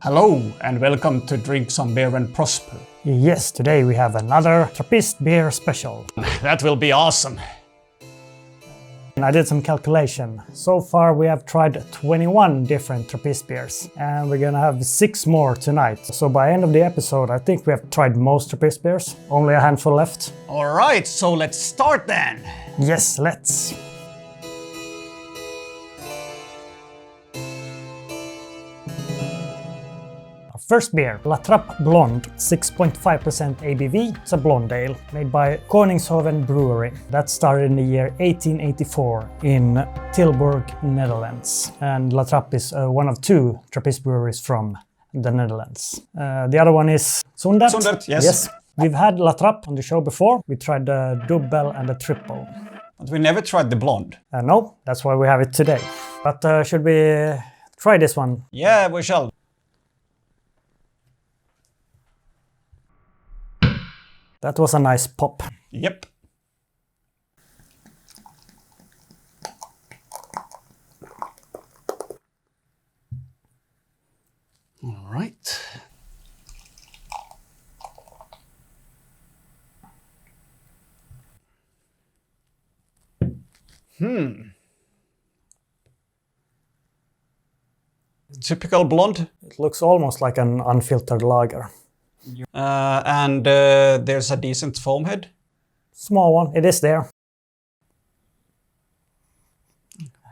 Hello and welcome to Drink Some Beer and Prosper. Yes, today we have another Trappist beer special. That will be awesome. And I did some calculation. So far we have tried 21 different Trappist beers and we're gonna have 6 more tonight. So by end of the episode I think we have tried most Trappist beers. Only a handful left. Alright, so let's start then. Yes, let's. First beer, TRAPPE BLOND, 6.5% ABV. It's a blonde ale made by Koningshoven Brewery. That started in the year 1884 in Tilburg, Netherlands. And TRAPPE is one of 2 Trappist breweries from the Netherlands. The other one is Zundert. Zundert, yes. We've had TRAPPE on the show before. We tried the double and the triple. But we never tried the blonde. No, that's why we have it today. But should we try this one? Yeah, we shall. That was a nice pop. Yep. All right. Typical blonde. It looks almost like an unfiltered lager. And there's a decent foam head. Small one, it is there.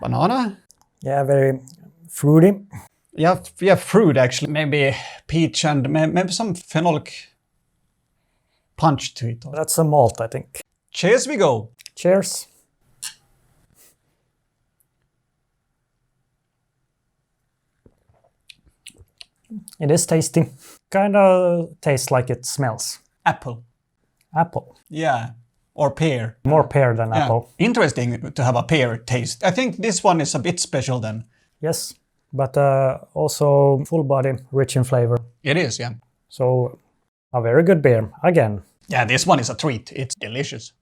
Banana. Yeah, very fruity. Yeah, fruit actually. Maybe peach and maybe some phenolic punch to it. That's a malt, I think. Cheers we go. Cheers. It is tasty. Kind of tastes like it smells. Apple. Apple. Yeah. Or pear. More pear than apple. Interesting to have a pear taste. I think this one is a bit special then. Yes, but also full body, rich in flavor. It is, yeah. So a very good beer, again. Yeah, this one is a treat. It's delicious.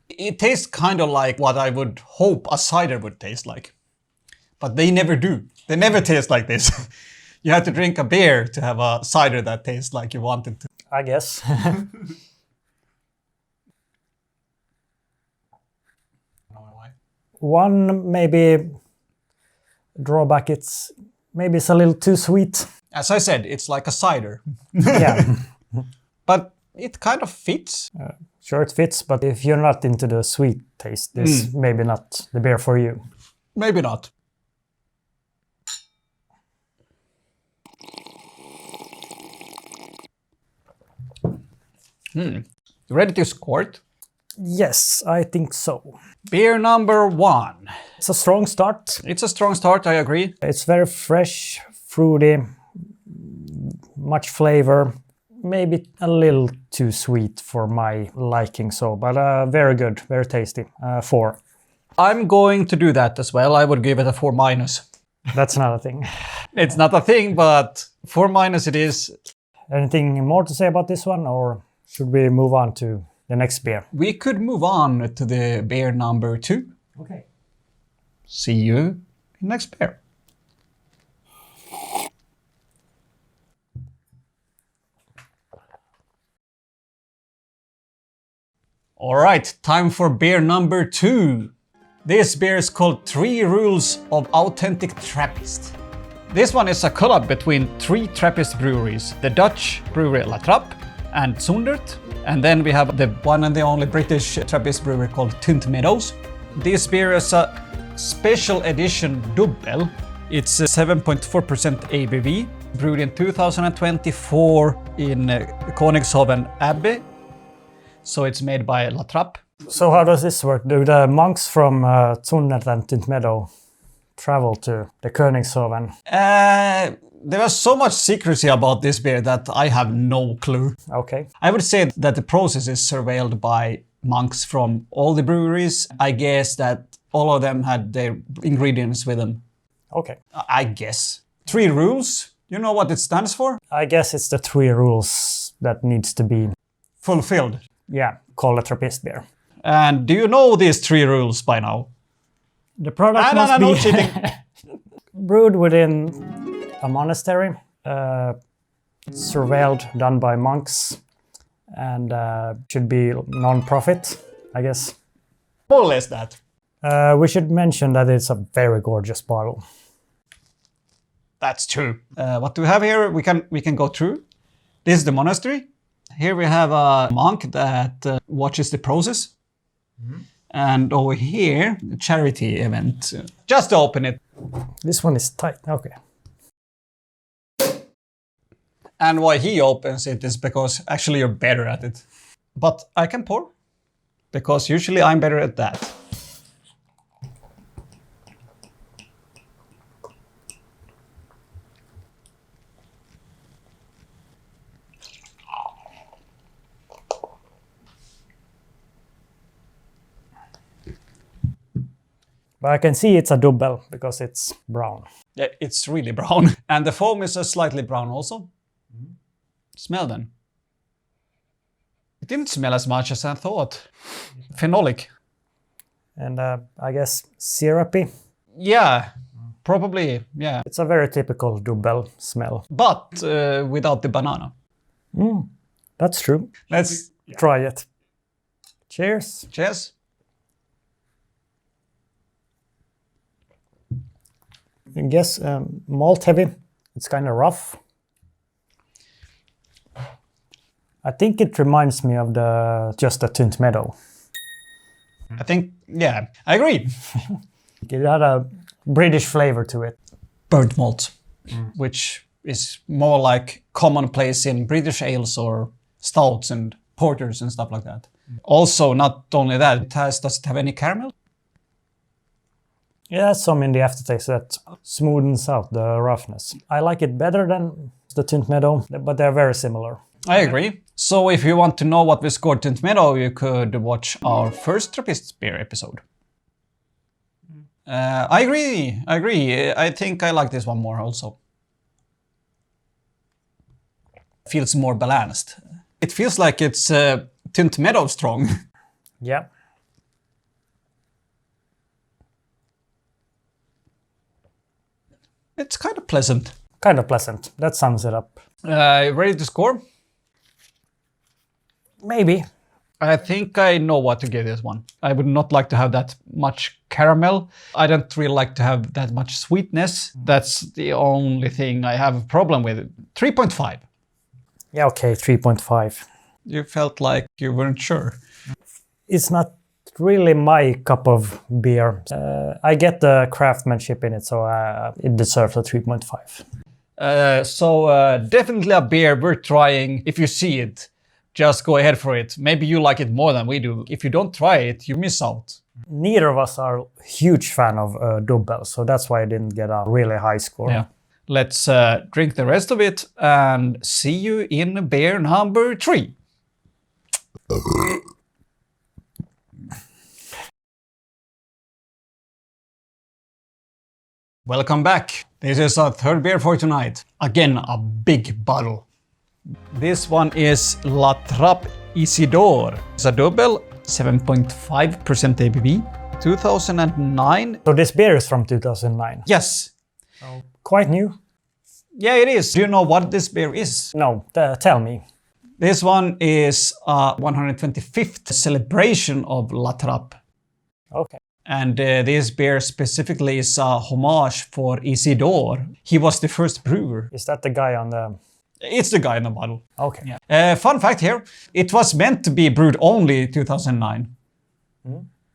It tastes kind of like what I would hope a cider would taste like. But they never do. They never taste like this. You have to drink a beer to have a cider that tastes like you want it to. I guess. One maybe drawback, it's a little too sweet. As I said, it's like a cider. Yeah. But it kind of fits. Sure it fits, but if you're not into the sweet taste, this maybe not the beer for you. Maybe not. You ready to squirt? Yes, I think so. Beer number 1. It's a strong start. It's a strong start, I agree. It's very fresh, fruity, much flavor. Maybe a little too sweet for my liking, but very good, very tasty. 4. I'm going to do that as well. I would give it a 4-. That's not a thing. It's not a thing, but 4- it is. Anything more to say about this one, or should we move on to the next beer? We could move on to the beer number 2. Okay. See you in the next beer. All right, time for beer number 2. This beer is called 3 Rules of Authentic Trappist. This one is a collab between 3 Trappist breweries, the Dutch brewery TRAPPE and Zundert, and then we have the one and the only British Trappist brewery called Tint Meadows. This beer is a special edition double. It's 7.4% ABV, brewed in 2024 in Koningshoven Abbey. So it's made by TRAPPE. So how does this work? Do the monks from Zundert and Tint Meadow travel to the Koningshoven? There was so much secrecy about this beer that I have no clue. Okay. I would say that the process is surveilled by monks from all the breweries. I guess that all of them had their ingredients with them. Okay. I guess. 3 rules. You know what it stands for? I guess it's the 3 rules that needs to be fulfilled. Yeah, called a Trappist beer. And do you know these 3 rules by now? The product must be... No cheating. Brewed within a monastery, surveilled, done by monks, and should be non-profit, I guess. More or less that. We should mention that it's a very gorgeous bottle. That's true. What do we have here? We can go through. This is the monastery. Here we have a monk that watches the process. And over here, the charity event. Just open it. This one is tight. Okay. And why he opens it is because actually you're better at it. But I can pour, because usually I'm better at that. But I can see it's a double because it's brown. Yeah, it's really brown. And the foam is slightly brown also. Smell then. It didn't smell as much as I thought. Phenolic. And I guess syrupy. Yeah, probably, yeah. It's a very typical double smell. But without the banana. That's true. Let's Try it. Cheers. cheers. I guess malt heavy. It's kind of rough. I think it reminds me of just the Tint Meadow. I think, yeah, I agree. It had a British flavor to it. Burnt malt, which is more like commonplace in British ales or stouts and porters and stuff like that. Also, not only that, does it have any caramel? Yeah, some in the aftertaste that smoothens out the roughness. I like it better than the Tint Meadow, but they're very similar. I agree. So if you want to know what we scored Tint Meadow, you could watch our first Trappist beer episode. I agree. I think I like this one more also. Feels more balanced. It feels like it's Tint Meadow strong. Yeah. It's kind of pleasant. Kind of pleasant. That sums it up. Ready to score? Maybe. I think I know what to give this one. I would not like to have that much caramel. I don't really like to have that much sweetness. That's the only thing I have a problem with. 3.5. Yeah, okay, 3.5. You felt like you weren't sure. It's not really my cup of beer. I get the craftsmanship in it, so it deserves a 3.5. So definitely a beer worth trying. If you see it, just go ahead for it. Maybe you like it more than we do. If you don't try it, you miss out. Neither of us are huge fan of double, so that's why I didn't get a really high score. Yeah. Let's drink the rest of it and see you in beer number 3. Welcome back. This is our third beer for tonight. Again, a big bottle. This one is TRAPPE ISID'OR. It's a double, 7.5% ABV, 2009. So this beer is from 2009. Yes. Quite new. Yeah, it is. Do you know what this beer is? No, tell me. This one is a 125th celebration of TRAPPE. Okay. And this beer specifically is a homage for ISID'OR. He was the first brewer. Is that the guy on the... It's the guy in the bottle. Okay. Yeah. Fun fact here, it was meant to be brewed only 2009.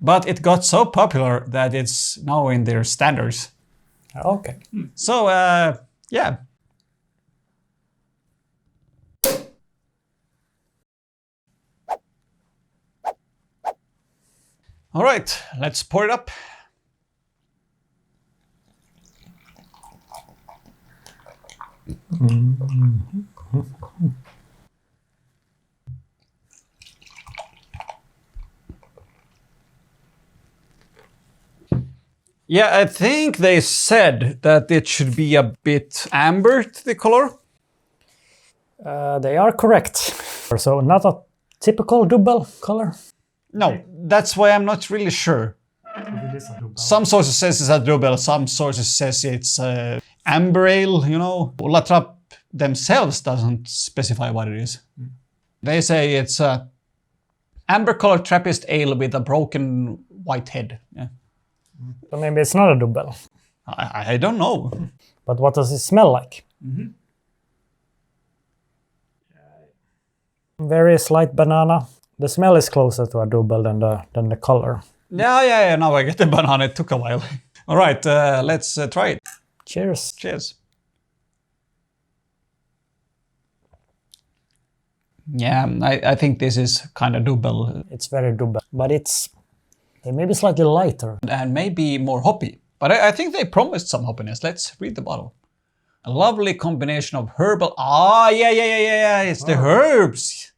But it got so popular that it's now in their standards. Okay. So, yeah. All right, let's pour it up. Yeah, I think they said that it should be a bit amber, the color. They are correct. So not a typical double color. No, that's why I'm not really sure. is a double. Some sources says it's a double, some sources says it's amber ale, you know. La Trappe themselves doesn't specify what it is. They say it's a amber-colored Trappist ale with a broken white head. Yeah. So maybe it's not a double. I don't know. But what does it smell like? Very slight banana. The smell is closer to a double than the color. Yeah, now I get the banana. It took a while. All right, let's try it. Cheers. Cheers. Yeah, I think this is kind of double. It's very double, but it's maybe slightly lighter. And maybe more hoppy. But I think they promised some hoppiness. Let's read the bottle. A lovely combination of herbal... yeah, it's the herbs.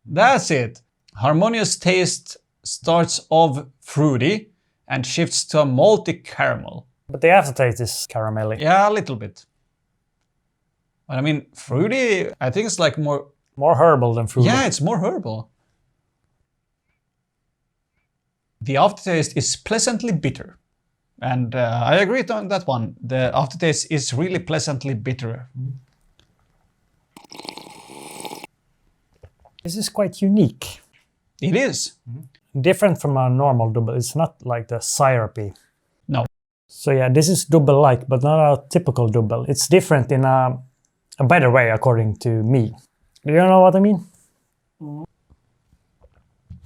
That's it. Harmonious taste starts off fruity and shifts to a malty caramel. But the aftertaste is caramelly. Yeah, a little bit. But I mean, fruity, I think it's like more... More herbal than fruity. Yeah, it's more herbal. The aftertaste is pleasantly bitter. And I agree on that one. The aftertaste is really pleasantly bitter. This is quite unique. It is. Different from a normal double. It's not like the syrupy. No. So yeah, this is double-like, but not a typical double. It's different in a better way, according to me. Do you know what I mean?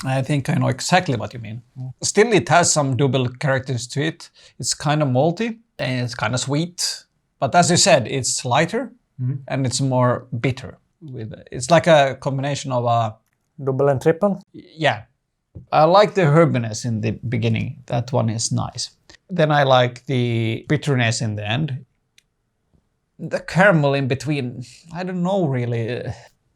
I think I know exactly what you mean. Still, it has some double characters to it. It's kind of malty and it's kind of sweet. But as you said, it's lighter and it's more bitter. It's like a combination of a... Double and triple? Yeah. I like the herbiness in the beginning. That one is nice. Then I like the bitterness in the end. The caramel in between, I don't know really.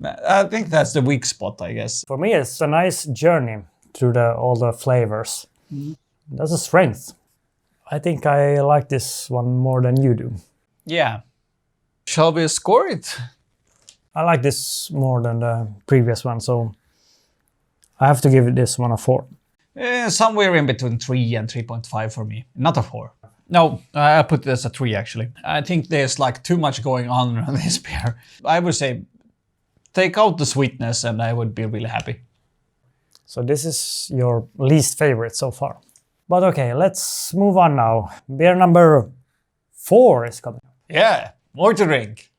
I think that's the weak spot, I guess. For me, it's a nice journey through all the flavors. That's a strength. I think I like this one more than you do. Yeah. Shall we score it? I like this more than the previous one, so I have to give this one a 4. Somewhere in between 3 and 3.5 for me. Not a 4. No, I put this at 3 actually. I think there's like too much going on in this beer. I would say take out the sweetness and I would be really happy. So this is your least favorite so far. But okay, let's move on now. Beer number 4 is coming. Yeah, more to drink.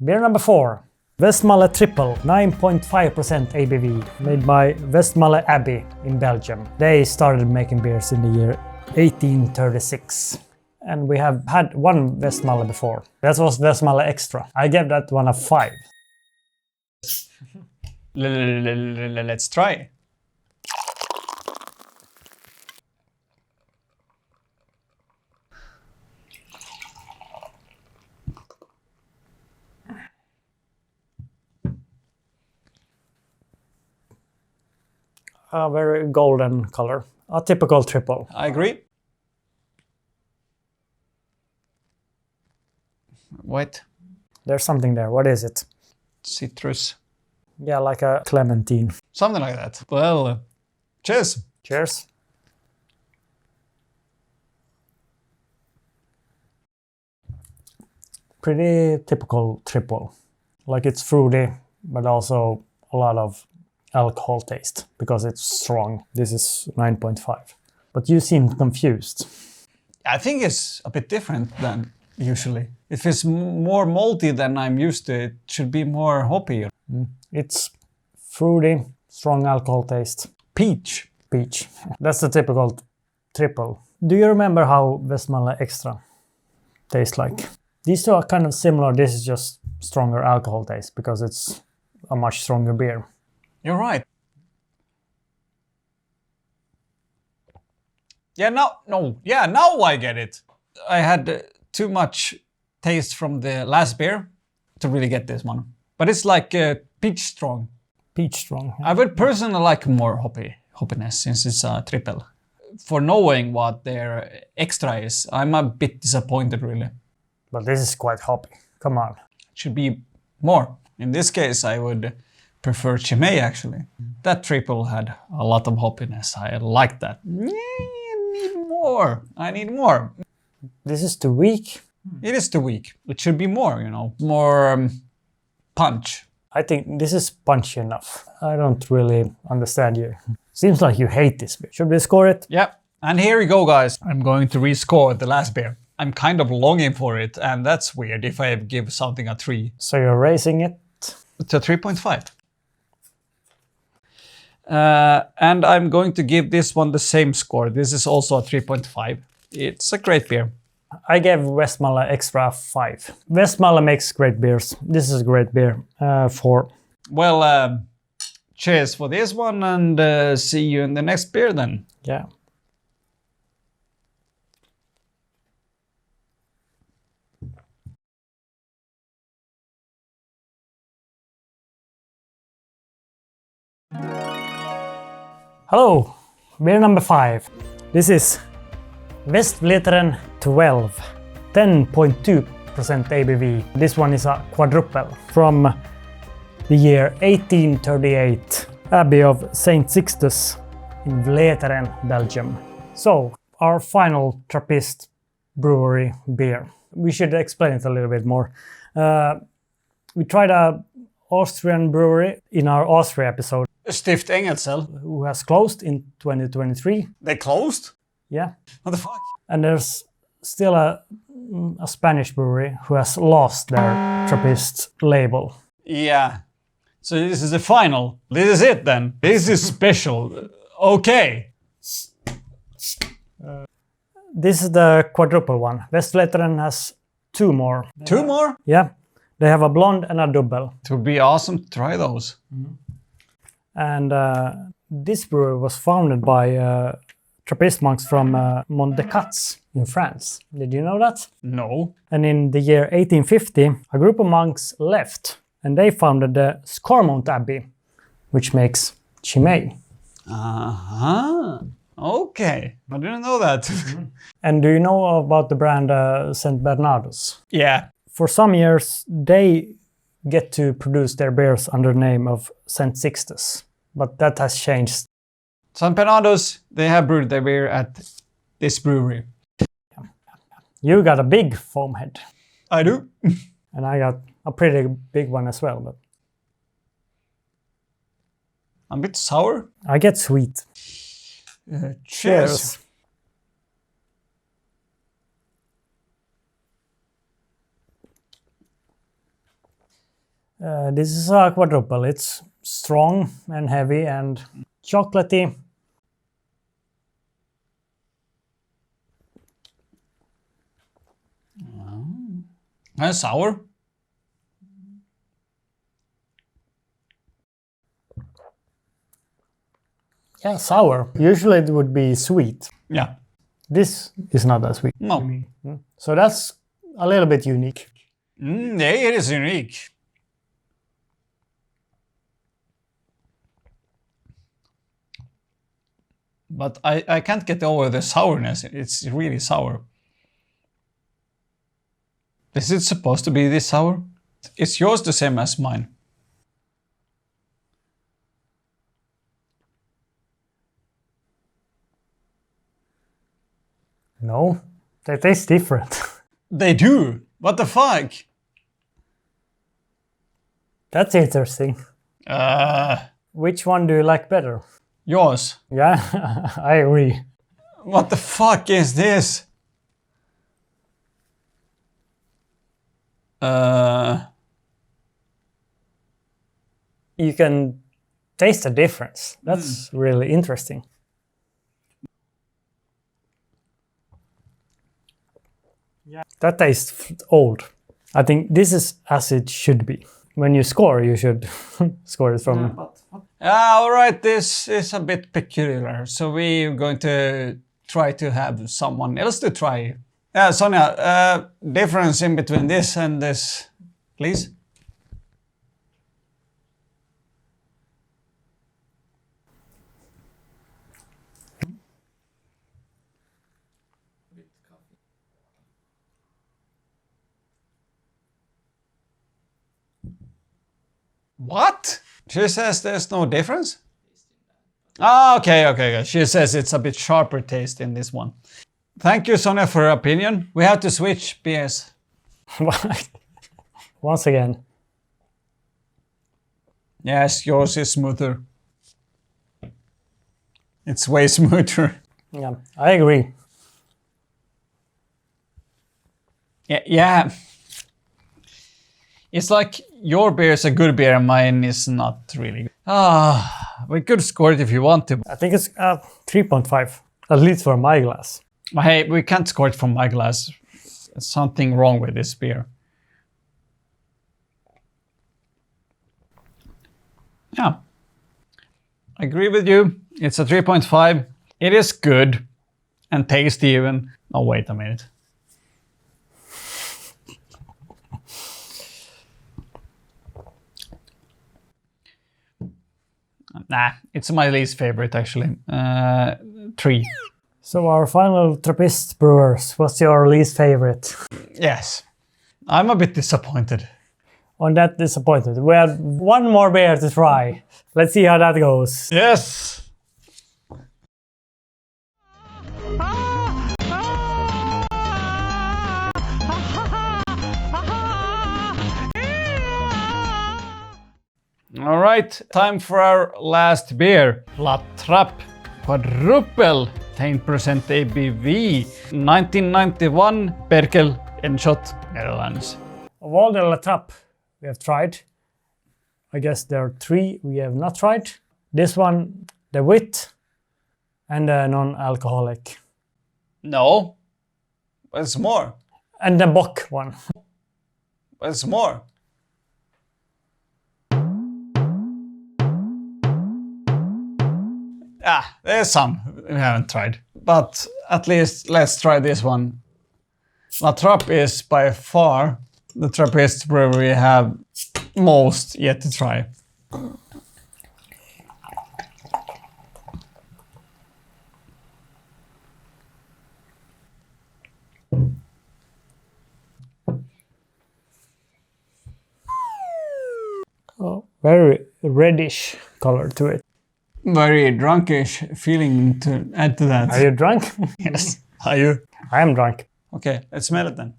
Beer number 4. WESTMALLE TRIPEL, 9.5% ABV, made by WESTMALLE Abbey in Belgium. They started making beers in the year 1836. And we have had one WESTMALLE before. That was WESTMALLE Extra. I gave that one a 5. Let's try. A very golden color. A typical triple. I agree. Wait. There's something there. What is it? Citrus. Yeah, like a clementine. Something like that. Well, cheers. Cheers. Pretty typical triple. Like it's fruity, but also a lot of alcohol taste because it's strong. This is 9.5. But you seem confused. I think it's a bit different than usually. If it's more malty than I'm used to, it should be more hoppy. It's fruity, strong alcohol taste. Peach. Peach. That's the typical triple. Do you remember how WESTMALLE Extra tastes like? These two are kind of similar. This is just stronger alcohol taste because it's a much stronger beer. You're right. Yeah, now I get it. I had too much taste from the last beer to really get this one. But it's like peach strong. Peach strong. I would personally like more hoppiness since it's a triple. For knowing what their extra is, I'm a bit disappointed really. But this is quite hoppy. Come on. It should be more. In this case, I would prefer Chimay actually. That triple had a lot of hoppiness. I like that. I need more. I need more. This is too weak. It is too weak. It should be more, you know, more punch. I think this is punchy enough. I don't really understand you. Seems like you hate this beer. Should we score it? Yeah. And here we go, guys. I'm going to rescore the last beer. I'm kind of longing for it, and that's weird if I give something a 3. So you're raising it? It's a 3.5. And I'm going to give this one the same score. This is also a 3.5. It's a great beer. I gave WESTMALLE extra 5. WESTMALLE makes great beers. This is a great beer. 4. Well, cheers for this one, and see you in the next beer then. Yeah. Hello, beer number 5. This is WESTVLETEREN 12, 10.2% ABV. This one is a quadruple from the year 1838, Abbey of St. Sixtus in Vleteren, Belgium. So, our final Trappist brewery beer. We should explain it a little bit more. We tried a Austrian brewery in our Austria episode, Stift Engelsel. who has closed in 2023. They closed? Yeah. What the fuck? And there's still a Spanish brewery who has lost their Trappist label. Yeah. So this is the final. This is it then. This is special. Okay. This is the quadruple one. WESTVLETEREN has 2 more. 2 more? Yeah. They have a blonde and a double. It would be awesome to try those. And this brewery was founded by Trappist monks from Mont-de-Cats in France. Did you know that? No. And in the year 1850, a group of monks left and they founded the Scormont Abbey, which makes Chimay. Uh-huh. Okay. I didn't know that. And do you know about the brand St. Bernardo's? Yeah. For some years, they get to produce their beers under the name of St. Sixtus, but that has changed. San Bernardo's, they have brewed their beer at this brewery. You got a big foam head. I do. And I got a pretty big one as well, but A bit sour. I get sweet. Cheers. This is a quadruple. It's strong and heavy and chocolatey. And sour. Yeah, sour. Usually it would be sweet. Yeah. This is not that sweet. No. So that's a little bit unique. Yeah, it is unique. But I can't get over the sourness. It's really sour. Is it supposed to be this sour? Is yours the same as mine? No, they taste different. They do. What the fuck? That's interesting. Uh, Which one do you like better? yours. Yeah, I agree. What the fuck is this? You can taste the difference. That's really interesting. Yeah. That tastes old. I think this is as it should be. When you score, you should score it from... All right, this is a bit peculiar. So we're going to try to have someone else to try. Sonia, difference in between this and this, please. What? She says there's no difference? Ah, okay. She says it's a bit sharper taste in this one. Thank you, Sonia, for your opinion. We have to switch beers. Once again. Yes, yours is smoother. It's way smoother. Yeah, I agree. Yeah. It's like your beer is a good beer and mine is not really. We could score it if you want to. I think it's 3.5, at least for my glass. But hey, we can't score it from my glass. There's something wrong with this beer. Yeah. I agree with you. It's a 3.5. It is good and tasty even. Oh, wait a minute. Nah, it's my least favorite actually. 3. So our final Trappist brewers, what's your least favorite? Yes. I'm a bit disappointed. On that disappointed. We have one more beer to try. Let's see how that goes. Yes! All right, time for our last beer. La Trappe Quadruple, 10% ABV, 1991, Berkel, Enschot, Netherlands. Of all the La Trappe we have tried, I guess there are 3 we have not tried. This one, the wit, and the non-alcoholic. No, there's more. And the bock one. There's more. There's some we haven't tried. But at least let's try this one. La Trappe is by far the Trappist brewery we have most yet to try. Oh, very reddish color to it. Very drunkish feeling to add to that. Are you drunk? Yes. Are you? I am drunk. Okay, let's smell it then.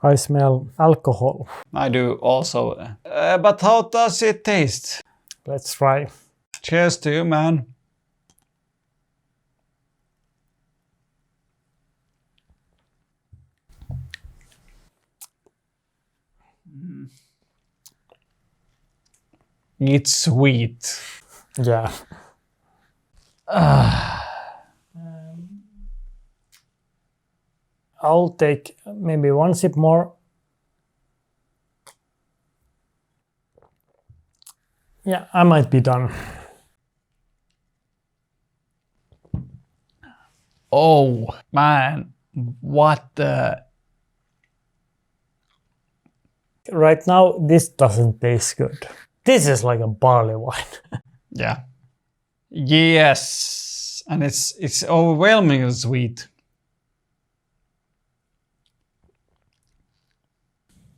I smell alcohol. I do also. But how does it taste? Let's try. Cheers to you, man. It's sweet. Yeah. I'll take maybe one sip more. Yeah, I might be done. Oh, man. What the... Right now, this doesn't taste good. This is like a barley wine. Yeah. Yes. And it's overwhelmingly sweet.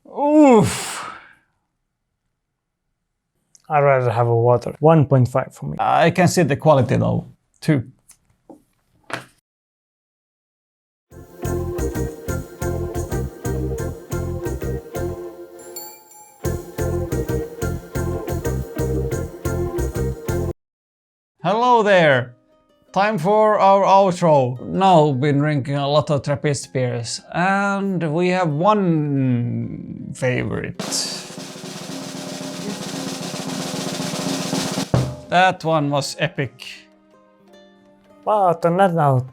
Oof. I'd rather have a water. 1.5 for me. I can see the quality though, too. Hello there! Time for our outro. Now we've been drinking a lot of Trappist beers and we have one favorite. That one was epic. But on that note,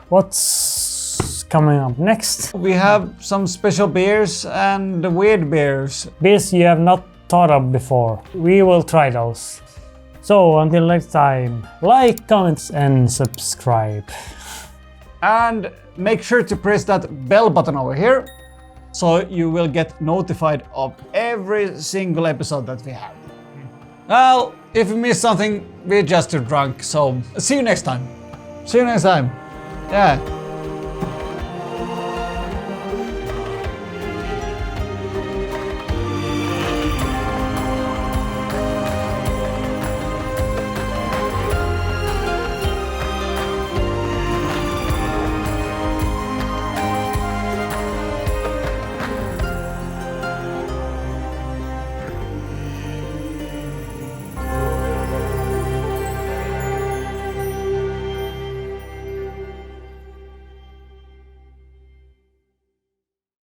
what's coming up next? We have some special beers and weird beers. Beers you have not thought of before. We will try those. So until next time, like, comment and subscribe. And make sure to press that bell button over here so you will get notified of every single episode that we have. Well, if you missed something, we're just too drunk, so see you next time. See you next time. Yeah.